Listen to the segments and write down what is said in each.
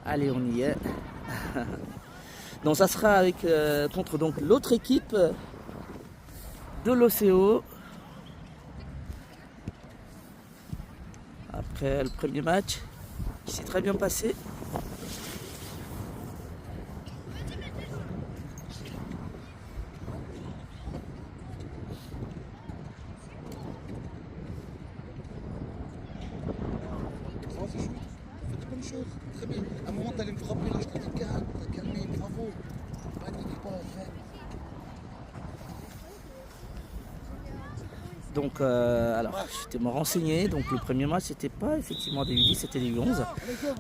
Allez, on y est. Donc ça sera avec contre donc l'autre équipe de l'Océo. Après le premier match qui s'est très bien passé. Très bien. À un moment, tu allais me frapper là, je t'ai dit calme, t'as calmé, bravo. Donc, alors, j'étais me renseigner. Donc, le premier match, c'était pas effectivement des U10, c'était des U11.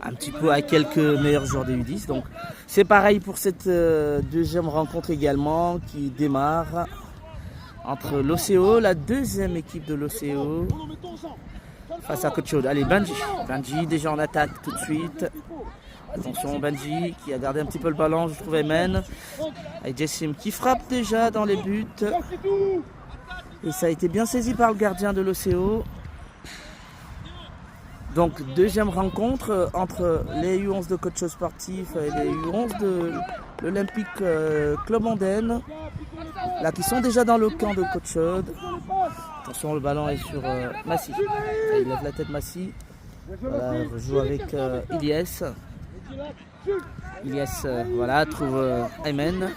Un petit peu à quelques meilleurs joueurs des U10. Donc, c'est pareil pour cette deuxième rencontre également qui démarre entre l'Océo, la deuxième équipe de l'Océo, face à Côte Chaude. Allez, Benji. Benji déjà en attaque tout de suite. Attention, Benji qui a gardé un petit peu le ballon, je trouve Ayman. Avec Jessim qui frappe déjà dans les buts. Et ça a été bien saisi par le gardien de l'Océo. Donc, deuxième rencontre entre les U11 de Côte Chaude Sportif et les U11 de l'Olympique Club Andenne. Là, qui sont déjà dans le camp de Côte Chaude. Attention, le ballon est sur Massy. Il lève la tête Massy. Voilà, on joue avec Ilyes. Ilyes, voilà, trouve Ayman.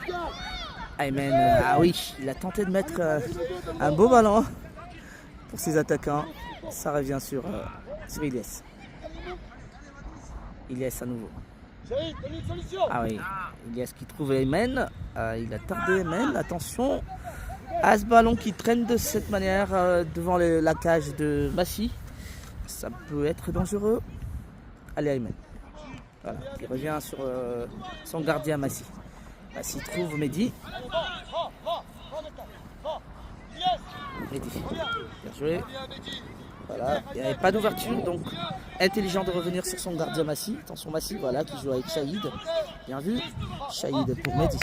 Ayman, ah oui, il a tenté de mettre un beau ballon pour ses attaquants. Ça revient sur Ilyes. Ilyes à nouveau. Ah oui, Ilyes qui trouve Ayman. Il a tardé Ayman. Attention à ce ballon qui traîne de cette manière devant la cage de Massy. Ça peut être dangereux. Allez, Ayman. Voilà, il revient sur son gardien Massy. Massy trouve Mehdi. Mehdi, bien joué. Voilà, il n'y avait pas d'ouverture, donc intelligent de revenir sur son gardien Massy. Attention Massy, voilà, qui joue avec Shahid. Bien vu. Shahid pour Mehdi.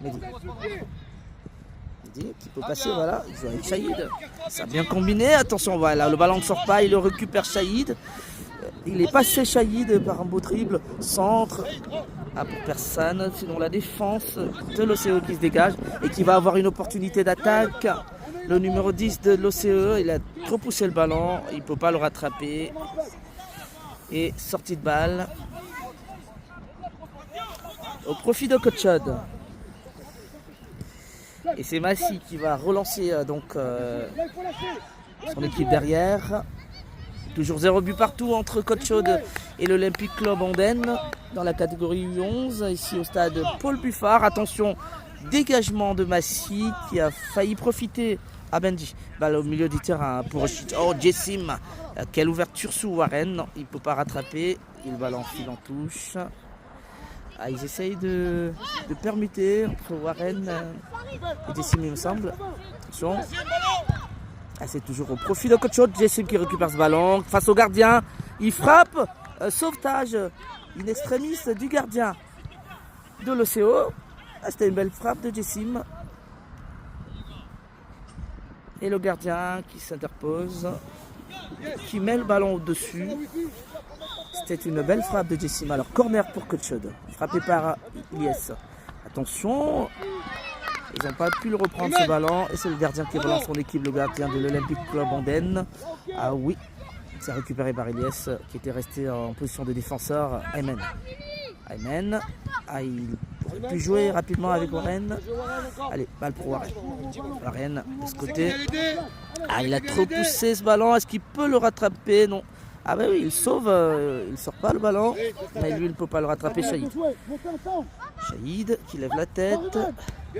Mehdi qui peut passer, voilà, il joue avec Shahid. Ça a bien combiné. Attention, voilà, le ballon ne sort pas, il le récupère Shahid. Il est passé Shahid par un beau dribble, centre. Ah, pour personne, sinon la défense de l'Océo qui se dégage et qui va avoir une opportunité d'attaque. Le numéro 10 de l'Océo, il a trop poussé le ballon, il ne peut pas le rattraper. Et sortie de balle au profit de Côte Chaude. Et c'est Massy qui va relancer son équipe derrière. Toujours 0 but partout entre Côte Chaude et l'Olympique Club Andenne dans la catégorie U11, ici au stade Paul Buffard. Attention, dégagement de Massy qui a failli profiter à Benji. Balle au milieu du terrain pour Jessim. Quelle ouverture sous Warren. Non, il ne peut pas rattraper. Il va l'enfiler en touche. Ah, ils essayent de permuter entre Warren et Jessim, il me semble. Attention. Ah, c'est toujours au profit de Côte Chaude. Jessim qui récupère ce ballon face au gardien. Il frappe. Sauvetage in extremis du gardien de l'Océo. Ah, c'était une belle frappe de Jessim. Et le gardien qui s'interpose, qui met le ballon au-dessus. C'était une belle frappe de Jessim. Alors, corner pour Côte Chaude. Frappé par Ilyes. Attention. Ils n'ont pas pu le reprendre ce ballon. Et c'est le gardien qui relance son équipe, le gardien de l'Olympique Club Andenne. Ah oui. C'est récupéré par Ilyes qui était resté en position de défenseur. Ayman. Ayman. Ah, il aurait pu jouer rapidement avec Warren. Allez, balle pour Warren. Warren de ce côté. Ah, il a trop poussé ce ballon. Est-ce qu'il peut le rattraper? Non. Ah ben oui, il sauve. Il ne sort pas le ballon. Mais lui, il ne peut pas le rattraper. Shahid. Shahid qui lève la tête.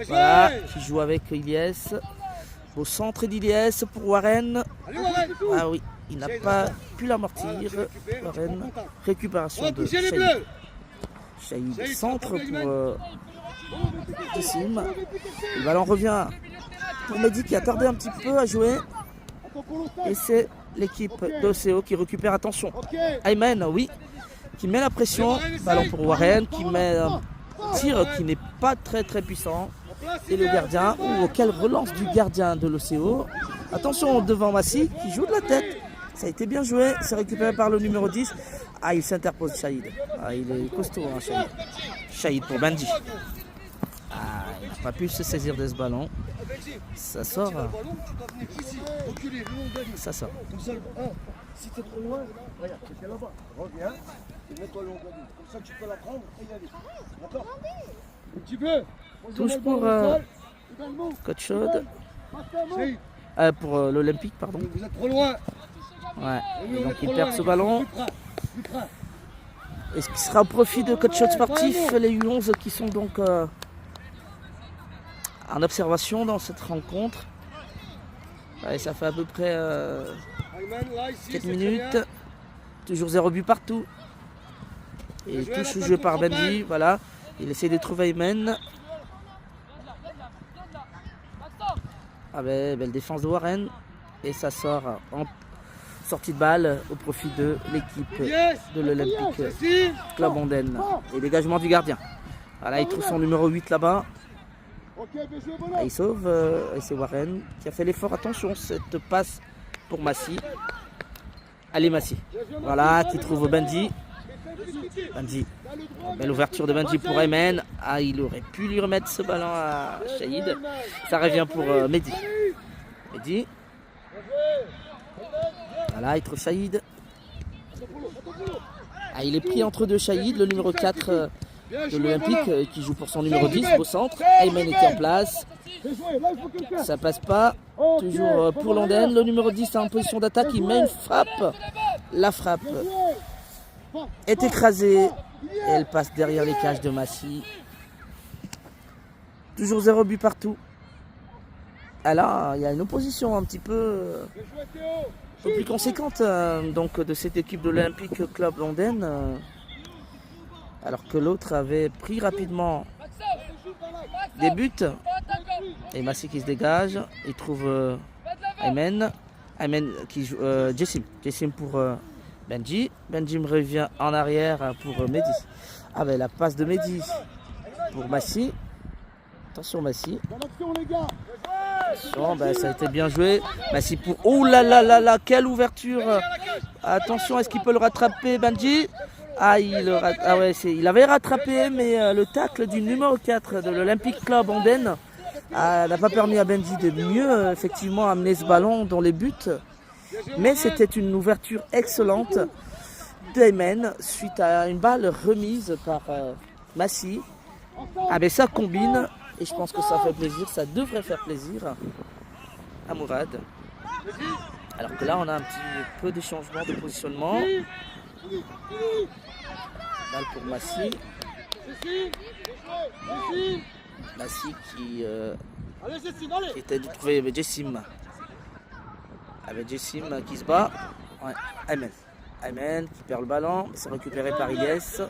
Voilà, qui joue avec Ilyes. Au centre d'Ilyes pour Warren. Ah oui. Il n'a pas pu l'amortir. Warren. Récupération de Shahid. Shahid centre pour Jessim. Le ballon revient pour Mehdi qui a tardé un petit peu à jouer. Et c'est l'équipe d'Océo qui récupère. Attention. Ayman, oui. Qui met la pression. Ballon pour Warren qui met un tir qui n'est pas très puissant. Et le gardien, quelle relance du gardien de l'Océo. Attention devant Massy qui joue de la tête. Ça a été bien joué, c'est récupéré par le numéro 10. Ah, il s'interpose, Shahid. Ah, il est costaud, hein, Shahid. Shahid pour Benji. Ah, il n'a pas pu se saisir de ce ballon. Ça sort. Ça sort. Comme ça, si t'es trop loin, regarde, c'est là-bas. Reviens et mets-toi long Comme ça, tu peux la prendre et y aller. D'accord? Un petit peu. Touche pour Coach Chaude. Pour l'Olympique, pardon. Vous êtes trop loin. Ouais. Et donc il perd ce ballon. Est-ce qu'il sera au profit de Coach Chaude sportif? Les U11 qui sont donc en observation dans cette rencontre. Ouais, ça fait à peu près 4 minutes. Toujours 0 but partout. Et touche joué par Benji. Voilà. Il essaie de trouver Ayman. Ah ben, belle défense de Warren. Et ça sort en sortie de balle au profit de l'équipe de l'Olympique Club Anden. Et dégagement du gardien. Voilà, il trouve son numéro 8 là-bas. Ah, il sauve. Et c'est Warren qui a fait l'effort. Attention, cette passe pour Massy. Allez Massy. Voilà, qui trouve Benji. Benji. Belle ouverture de Benji pour Ayman. Ah, il aurait pu lui remettre ce ballon à Shahid. Ça revient pour Mehdi. Mehdi. Voilà, il trouve Shahid. Ah, il est pris entre deux Shahid, le numéro 4 de l'Olympique qui joue pour son numéro 10 au centre. Ayman était en place. Ça passe pas. Toujours pour Landen. Le numéro 10 est en position d'attaque. Il met une frappe. La frappe est écrasée. Et elle passe derrière les cages de Massy. Toujours 0 but partout. Ah là, il y a une opposition un petit peu plus conséquente donc, de cette équipe de l'Olympique Club Landen. Alors que l'autre avait pris rapidement des buts. Et Massy qui se dégage. Il trouve Ayman. Ayman qui joue Jessim. Jessim pour Benji. Benji me revient en arrière pour Mehdi. Ah ben la passe de Mehdi pour Massy. Attention Massy. Attention, ben, ça a été bien joué. Massy pour... Oh là là là là, quelle ouverture. Attention, est-ce qu'il peut le rattraper Benji? Ah, il avait rattrapé, mais le tacle du numéro 4 de l'Olympique Club Anden n'a pas permis à Benji de mieux effectivement amener ce ballon dans les buts. Mais c'était une ouverture excellente d'Ayman suite à une balle remise par Massy. Ah ben ça combine et je pense que ça fait plaisir, ça devrait faire plaisir à Mourad. Alors que là on a un petit peu de changement de positionnement. Balle pour Massy. Massy qui était de trouver Jessim. Avec Jessim qui se bat. Ouais. Ayman. Ayman qui perd le ballon. C'est récupéré par Ilyes.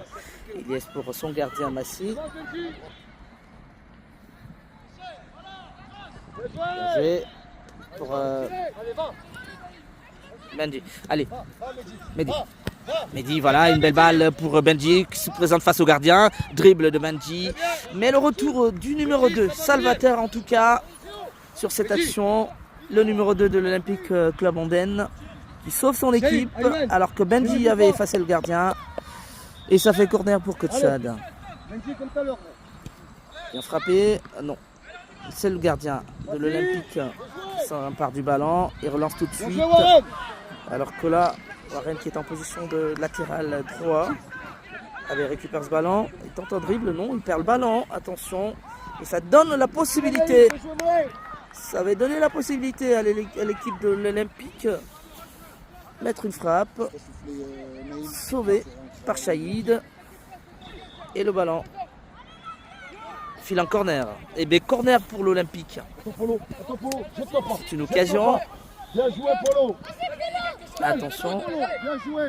Ilyes pour son gardien Massy. Bien joué pour Benji. Allez, Mehdi. Mehdi, voilà, une belle balle pour Benji qui se présente face au gardien. Dribble de Benji. Mais le retour du numéro 2, Salvatore en tout cas, sur cette action. Le numéro 2 de l'Olympique Club Anden qui sauve son équipe alors que Benji avait effacé le gardien. Et ça fait corner pour Coach Chad. Bien frappé. Non. C'est le gardien de l'Olympique qui s'empare du ballon et relance tout de suite. Alors que là, Warren qui est en position de latéral droit avait récupéré ce ballon. Il tente un dribble, non, il perd le ballon. Attention. Et ça donne la possibilité. Ça avait donné la possibilité à l'équipe de l'Olympique mettre une frappe. Sauvé par Shahid. Et le ballon file en corner. Et bien corner pour l'Olympique. C'est une occasion. Attention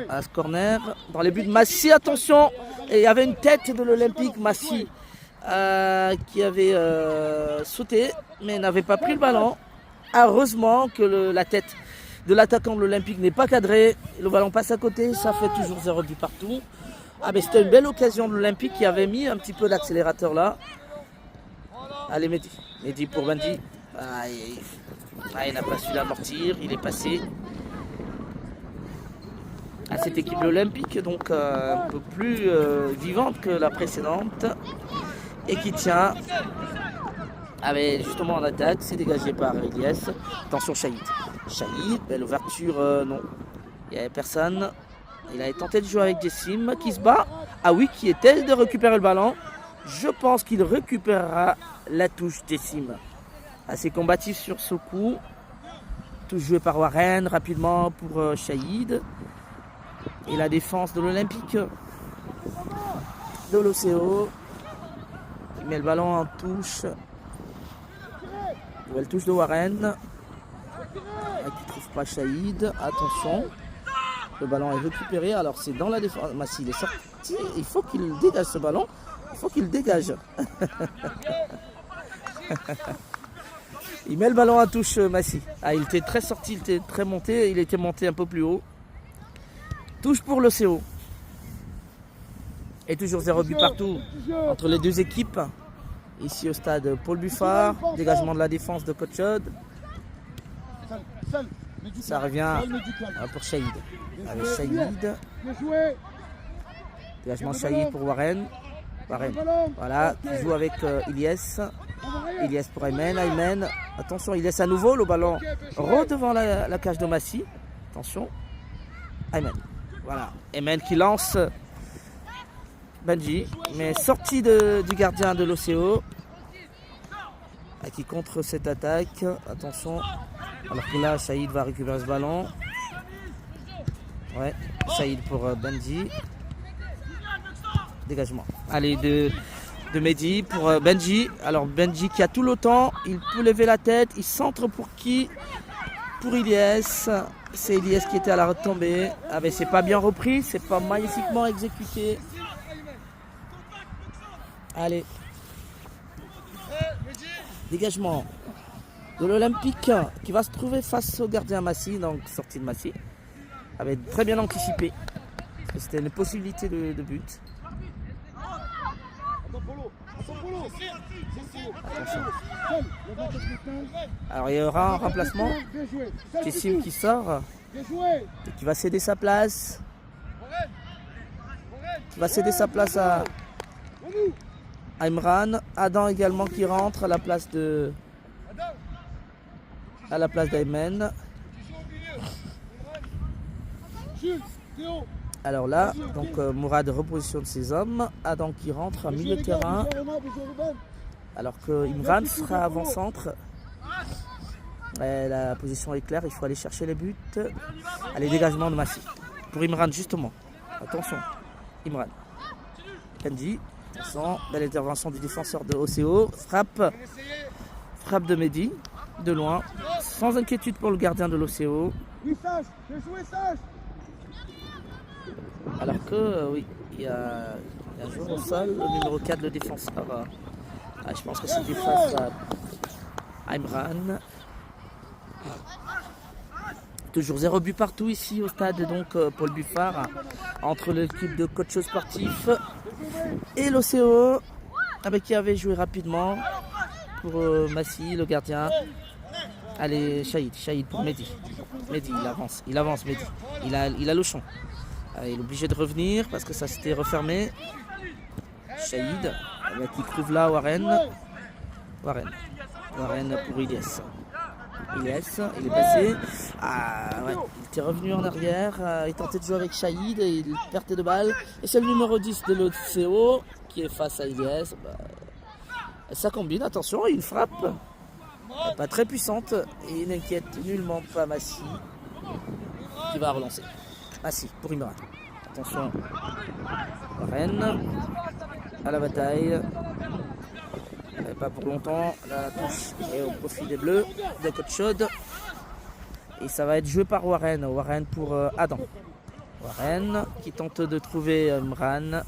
à ce corner. Dans les buts de Massy, attention. Et il y avait une tête de l'Olympique, Massy, qui avait sauté, mais n'avait pas pris le ballon. Heureusement que la tête de l'attaquant de l'Olympique n'est pas cadrée. Le ballon passe à côté, ça fait toujours 0 but partout. Ah mais c'était une belle occasion de l'Olympique qui avait mis un petit peu d'accélérateur là. Allez Mehdi. Mehdi pour Benji. Il n'a pas su l'amortir, il est passé. à cette équipe olympique, donc un peu plus vivante que la précédente, et qui tient avec justement en attaque, c'est dégagé par Ilyes. Attention Shahid. Shahid, belle ouverture, non, il n'y avait personne. Il a tenté de jouer avec Jessim qui se bat. Ah oui, qui était de récupérer le ballon. Je pense qu'il récupérera la touche Jessim. Assez combatif sur ce coup. Touche jouée par Warren rapidement pour Shahid. Et la défense de l'Olympique de l'Océo. Il met le ballon en touche. Nouvelle touche de Warren. Qui ne trouve pas Shahid. Attention. Le ballon est récupéré. Alors c'est dans la défense. Massi, il est sorti. Il faut qu'il dégage ce ballon. Il faut qu'il dégage. Il met le ballon à touche, Massi. Ah, il était très sorti, il était très monté. Il était monté un peu plus haut. Touche pour l'Océo. Et toujours 0 but partout entre les deux équipes. Ici au stade Paul Buffard. Dégagement de la défense de Coach Chod. Ça revient pour Shahid. Avec Shahid. Dégagement Shahid pour Warren. Warren. Voilà, qui joue avec Ilyes. Ilyes pour Aymen. Aymen. Attention, Ilyes à nouveau. Le ballon devant la cage de Massi. Attention. Aymen. Voilà. Aymen qui lance Benji. Mais sorti du gardien de l'Océo. Qui contre cette attaque. Attention. Alors que là, Shahid va récupérer ce ballon. Ouais, Shahid pour Benji. Dégagement. Allez, de Mehdi pour Benji. Alors Benji qui a tout le temps. Il peut lever la tête. Il centre pour qui? Pour Ilyes. C'est Ilyes qui était à la retombée. Ah mais c'est pas bien repris. C'est pas magnifiquement exécuté. Allez. Dégagement de l'Olympique qui va se trouver face au gardien Massi, donc sortie de Massi, avait très bien anticipé. C'était une possibilité de but. Attention. Alors il y aura un remplacement. Jessim qui sort et qui va céder sa place. Qui va céder sa place à Imran. Adam également qui rentre à la place d'Aymen. Alors là, donc Mourad repositionne ses hommes. Adam qui rentre en milieu de terrain. Alors que Imran sera avant-centre. La position est claire, il faut aller chercher les buts. Allez, dégagement de Massi. Pour Imran justement. Attention. Imran. Benji. Attention. Belle intervention du défenseur de Océo. Frappe de Mehdi. De loin. Sans inquiétude pour le gardien de l'Océo. Alors que, oui, il y a un joueur au sol, le numéro 4, le défenseur. Je pense que c'était face à Imran. Toujours 0 but partout ici au stade donc Paul Buffard entre l'équipe de coach sportif et l'Océo avec qui avait joué rapidement pour Massi, le gardien. Allez, Shahid pour Mehdi. Mehdi, il avance Mehdi. Il a le champ. Il est obligé de revenir parce que ça s'était refermé. Shahid, qui trouve là Warren pour Ilyes. Ilyes, il est passé. Ouais, il était revenu en arrière. Il tentait de jouer avec Shahid et il perdait de balle. Et c'est le numéro 10 de l'Océo qui est face à Ilyes. Ça combine, attention, il frappe. Pas très puissante et il n'inquiète nullement pas Massi qui va relancer. Massi pour Imran. Attention. Warren à la bataille. Pas pour longtemps. La touche est au profit des Bleus de Coach Chod. Et ça va être joué par Warren. Warren pour Adam. Warren qui tente de trouver Imran.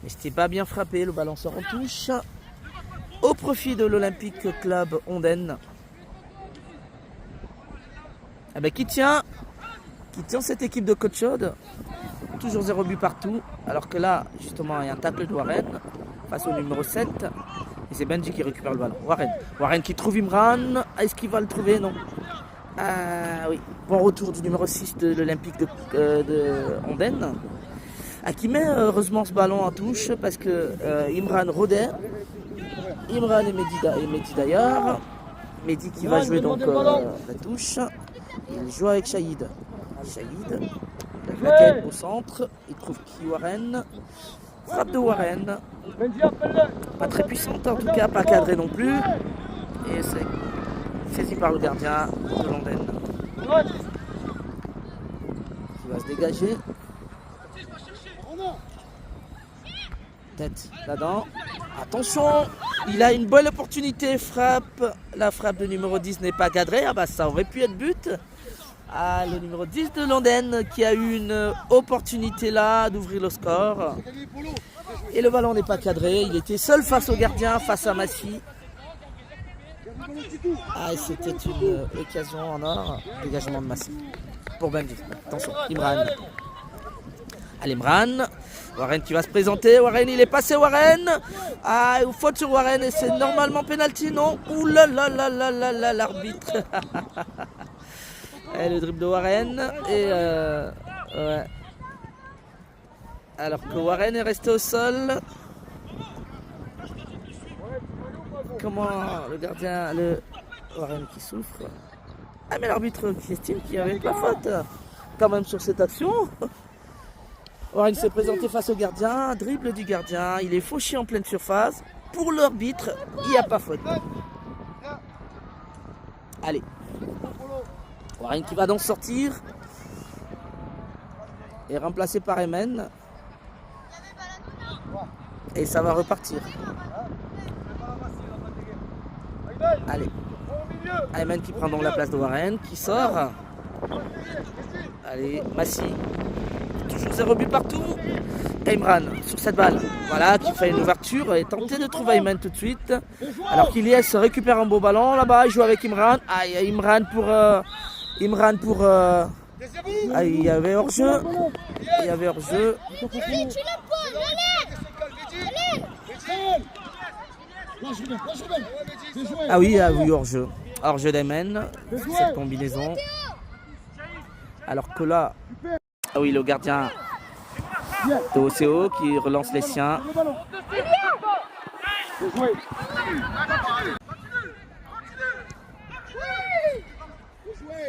Mais c'était pas bien frappé. Le ballon sort en touche. Au profit de l'Olympique Club Ondaine. Qui tient cette équipe de Coach Chod. Toujours 0 but partout. Alors que là, justement, il y a un tacle de Warren face au numéro 7. Et c'est Benji qui récupère le ballon. Warren qui trouve Imran. Est-ce qu'il va le trouver? Non. Ah oui, bon retour du numéro 6 de l'Olympique de Andenne. Qui met heureusement ce ballon en touche parce que Imran Rodet, Imran et Mehdi d'ailleurs. Mehdi qui va jouer donc la touche. Il joue avec Shahid. Shahid, la tête au centre. Il trouve qui Warren. Frappe de Warren. Pas très puissante en tout cas, pas cadrée non plus. Et c'est saisi par le gardien de London. Qui va se dégager. Tête là-dedans. Attention, il a une bonne opportunité. Frappe. La frappe de numéro 10 n'est pas cadrée. Ah bah ça aurait pu être but. Ah, le numéro 10 de London qui a eu une opportunité là d'ouvrir le score. Et le ballon n'est pas cadré. Il était seul face au gardien, face à Massy. Ah, c'était une occasion en or. Dégagement de Massy. Pour Benji. Attention, Imran. Allez, Imran. Warren qui va se présenter. Warren, il est passé, Warren. Ah, faute sur Warren et c'est normalement penalty, non? Ouh là là là là là là, l'arbitre. Et le dribble de Warren. Et ouais. Alors que Warren est resté au sol. Comment le gardien, le Warren qui souffre. Ah mais l'arbitre qui estime qu'il n'y avait pas faute quand même sur cette action. Warren s'est présenté face au gardien, dribble du gardien, il est fauché en pleine surface. Pour l'arbitre, il n'y a pas faute. Allez. Warren qui va donc sortir. Et remplacé par Ayman. Et ça va repartir. Allez. Ayman qui prend donc la place de Warren, qui sort. Allez, Massy. Toujours 0 but partout. Imran sur cette balle. Voilà, qui fait une ouverture et tenter de trouver Ayman tout de suite. Alors qu'Ilyes récupère un beau ballon là-bas. Il joue avec Imran. Ah, il y a Imran pour. Ah, il y avait hors-jeu. Il y avait hors-jeu. Ah oui, hors-jeu. Hors-jeu d'Ayman. Cette combinaison. Alors que là. Ah oui, le gardien de OCO qui relance les siens.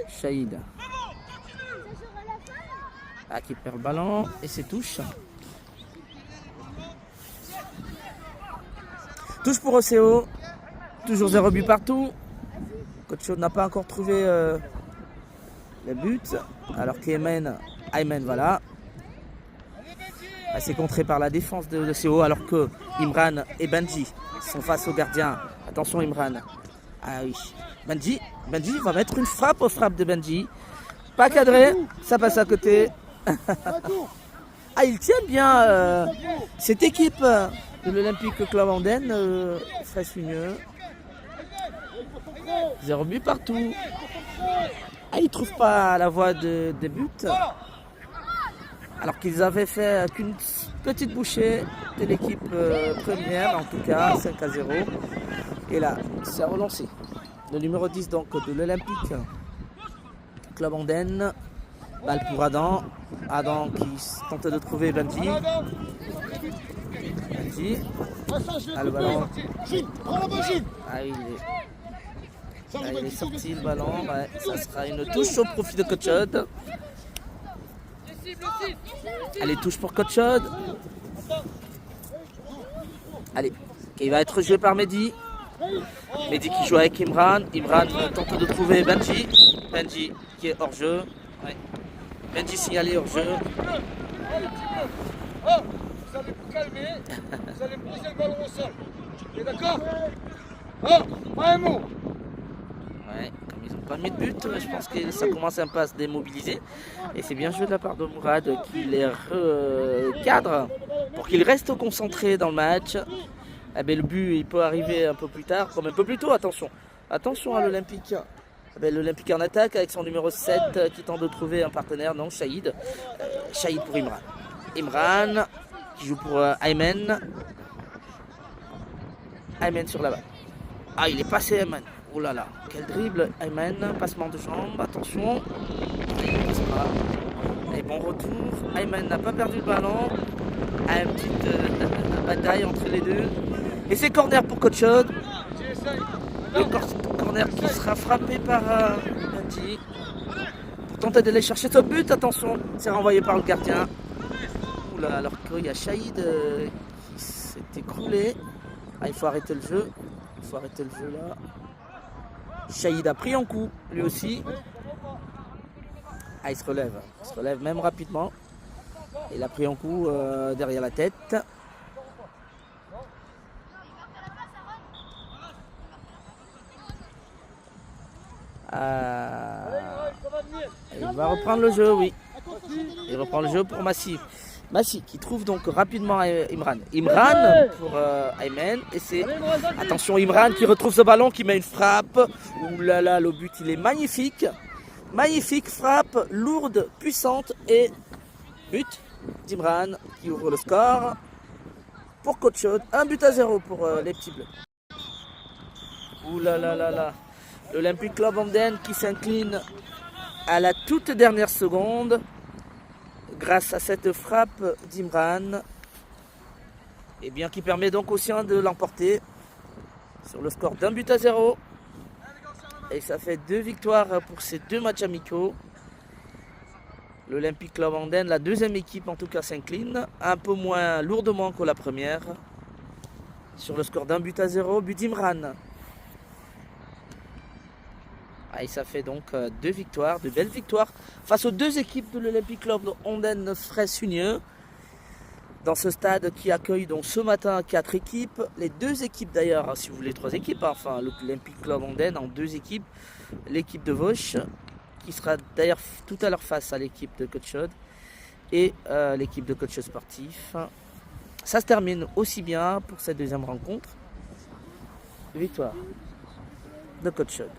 Shahid. Ah, qui perd le ballon et c'est touche. Touche pour OCO. Toujours 0 but partout. Coach n'a pas encore trouvé le but. Alors qu'Ayman, voilà. C'est contré par la défense de CO alors que Imran et Benji sont face au gardien. Attention Imran. Ah oui. Benji va mettre une frappe aux frappes de Benji. Pas cadré, ça passe à côté. Ah, il tient bien cette équipe de l'Olympique Club Andenne. Très mieux. 0 but partout. Ah, ils ne trouvent pas la voie des buts. Alors qu'ils avaient fait qu'une petite bouchée de l'équipe première, en tout cas 5-0. Et là, c'est relancé. Le numéro 10 donc de l'Olympique Club Andenne. Balle pour Adam. Adam qui tente de trouver Benji. Ah, le ballon. Ah, il est sorti le ballon. Ouais, ça sera une touche au profit de Coachod. Allez, touche pour Coachod. Allez, il va être joué par Mehdi. Mehdi qui joue avec Imran. Imran tente de trouver Benji. Benji qui est hors jeu. Ouais. Benji signalé hors jeu. Vous allez vous calmer. Vous allez poser le ballon au sol. Vous êtes d'accord? Pas un mot. Ouais, comme ils n'ont pas mis de but, je pense que ça commence un peu à se démobiliser. Et c'est bien joué de la part de Mourad qui les recadre pour qu'ils restent concentrés dans le match. Eh bien, le but, il peut arriver un peu plus tard, comme un peu plus tôt, attention. Attention à l'Olympique. Eh bien, l'Olympique en attaque avec son numéro 7 qui tente de trouver un partenaire, non, Shahid. Shahid pour Imran. Imran qui joue pour Ayman. Ayman sur la balle. Ah, il est passé Ayman. Oh là là, quel dribble, Ayman, passement de jambe, attention. Il ne passe pas. Et bon retour, Ayman n'a pas perdu le ballon. Une petite bataille entre les deux. Et c'est corner pour Coach Aude. Le corner qui sera frappé par Bundy. Pour tenter d'aller chercher ce but, attention, c'est renvoyé par le gardien. Oula, alors qu'il y a Shahid qui s'est écroulé. Ah, il faut arrêter le jeu. Il faut arrêter le jeu là. Shahid a pris un coup, lui aussi. Ah, il se relève même rapidement. Il a pris un coup derrière la tête. Il va reprendre le jeu, oui. Il reprend le jeu pour Massi. Massi qui trouve donc rapidement Imran. Imran pour Ayman. Et c'est, attention, Imran qui retrouve ce ballon, qui met une frappe. Ouh là là, le but il est magnifique. Magnifique frappe, lourde, puissante. Et but d'Imran qui ouvre le score pour Coach Aude. 1-0 pour les petits bleus. Ouh là là là là. L'Olympique Club Anden qui s'incline à la toute dernière seconde grâce à cette frappe d'Imran, et bien qui permet donc aux siens de l'emporter sur le score d'1-0. Et ça fait 2 victoires pour ces 2 matchs amicaux. L'Olympique Club Anden, la deuxième équipe en tout cas, s'incline un peu moins lourdement que la première sur le score d'1-0, but d'Imran. Et ça fait donc 2 victoires, de belles victoires face aux 2 équipes de l'Olympique Club Anden Fraisse-Unieux. Dans ce stade qui accueille donc ce matin 4 équipes. Les 2 équipes d'ailleurs, si vous voulez 3 équipes, enfin l'Olympique Club Anden en 2 équipes. L'équipe de Vauche qui sera d'ailleurs tout à l'heure face à l'équipe de Coach Aude et l'équipe de coach sportif. Ça se termine aussi bien pour cette deuxième rencontre. Victoire de Coach Aude.